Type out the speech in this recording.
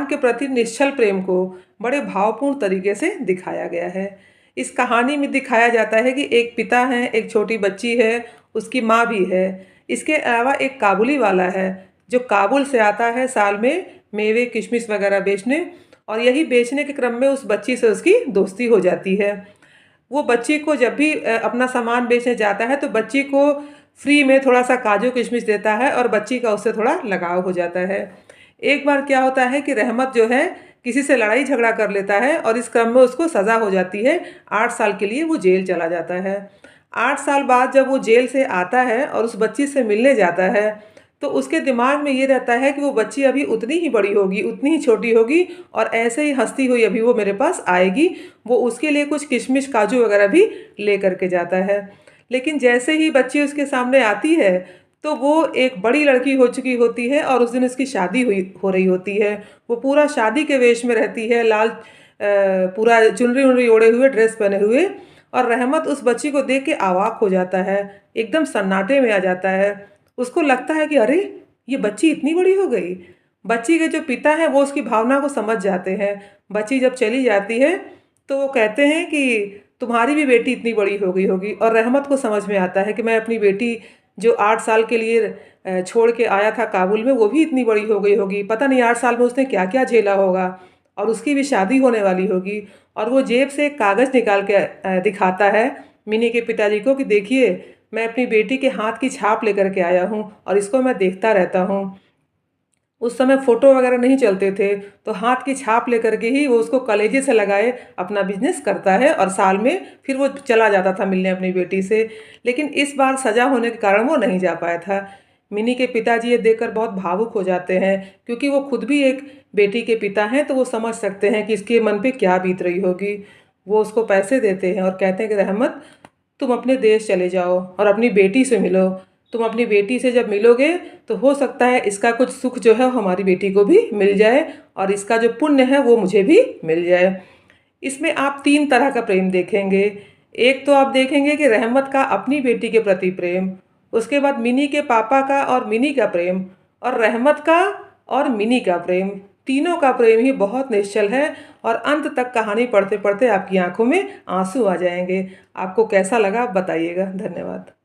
के प्रति निश्चल प्रेम को बड़े भावपूर्ण तरीके से दिखाया गया है। इस कहानी में दिखाया जाता है कि एक पिता है, एक छोटी बच्ची है, उसकी माँ भी है। इसके अलावा एक काबुली वाला है जो काबुल से आता है साल में मेवे किशमिश वगैरह बेचने, और यही बेचने के क्रम में उस बच्ची से उसकी दोस्ती हो जाती है। वो बच्ची को जब भी अपना सामान बेचने जाता है तो बच्ची को फ्री में थोड़ा सा काजू किशमिश देता है और बच्ची का उससे थोड़ा लगाव हो जाता है। एक बार क्या होता है कि रहमत जो है किसी से लड़ाई झगड़ा कर लेता है और इस क्रम में उसको सज़ा हो जाती है। 8 साल के लिए वो जेल चला जाता है। 8 साल बाद जब वो जेल से आता है और उस बच्ची से मिलने जाता है तो उसके दिमाग में ये रहता है कि वो बच्ची अभी उतनी ही बड़ी होगी, उतनी ही छोटी होगी और ऐसे ही हंसती हुई अभी वो मेरे पास आएगी। वो उसके लिए कुछ किशमिश काजू वगैरह भी ले करके जाता है। लेकिन जैसे ही बच्ची उसके सामने आती है तो वो एक बड़ी लड़की हो चुकी होती है और उस दिन उसकी शादी हो रही होती है। वो पूरा शादी के वेश में रहती है, लाल पूरा चुनरी उनरी ओढ़े हुए, ड्रेस पहने हुए, और रहमत उस बच्ची को देख के अवाक हो जाता है, एकदम सन्नाटे में आ जाता है। उसको लगता है कि अरे ये बच्ची इतनी बड़ी हो गई। बच्ची के जो पिता हैं वो उसकी भावना को समझ जाते हैं। बच्ची जब चली जाती है तो वो कहते हैं कि तुम्हारी भी बेटी इतनी बड़ी हो गई होगी, और रहमत को समझ में आता है कि मैं अपनी बेटी जो 8 साल के लिए छोड़ के आया था काबुल में, वो भी इतनी बड़ी हो गई होगी। पता नहीं 8 साल में उसने क्या क्या झेला होगा, और उसकी भी शादी होने वाली होगी। और वो जेब से एक कागज़ निकाल के दिखाता है मिनी के पिताजी को कि देखिए मैं अपनी बेटी के हाथ की छाप लेकर के आया हूँ और इसको मैं देखता रहता हूँ। उस समय फ़ोटो वगैरह नहीं चलते थे तो हाथ की छाप लेकर के ही वो उसको कलेजे से लगाए अपना बिजनेस करता है, और साल में फिर वो चला जाता था मिलने अपनी बेटी से। लेकिन इस बार सज़ा होने के कारण वो नहीं जा पाया था। मिनी के पिताजी ये देखकर बहुत भावुक हो जाते हैं, क्योंकि वो खुद भी एक बेटी के पिता हैं, तो वो समझ सकते हैं कि इसके मन पे क्या बीत रही होगी। वो उसको पैसे देते हैं और कहते हैं कि रहमत, तुम अपने देश चले जाओ और अपनी बेटी से मिलो। तुम अपनी बेटी से जब मिलोगे तो हो सकता है इसका कुछ सुख जो है हमारी बेटी को भी मिल जाए, और इसका जो पुण्य है वो मुझे भी मिल जाए। इसमें आप 3 तरह का प्रेम देखेंगे। एक तो आप देखेंगे कि रहमत का अपनी बेटी के प्रति प्रेम, उसके बाद मिनी के पापा का और मिनी का प्रेम, और रहमत का और मिनी का प्रेम। तीनों का प्रेम ही बहुत निश्चल है, और अंत तक कहानी पढ़ते पढ़ते आपकी आंखों में आंसू आ जाएंगे। आपको कैसा लगा आप बताइएगा। धन्यवाद।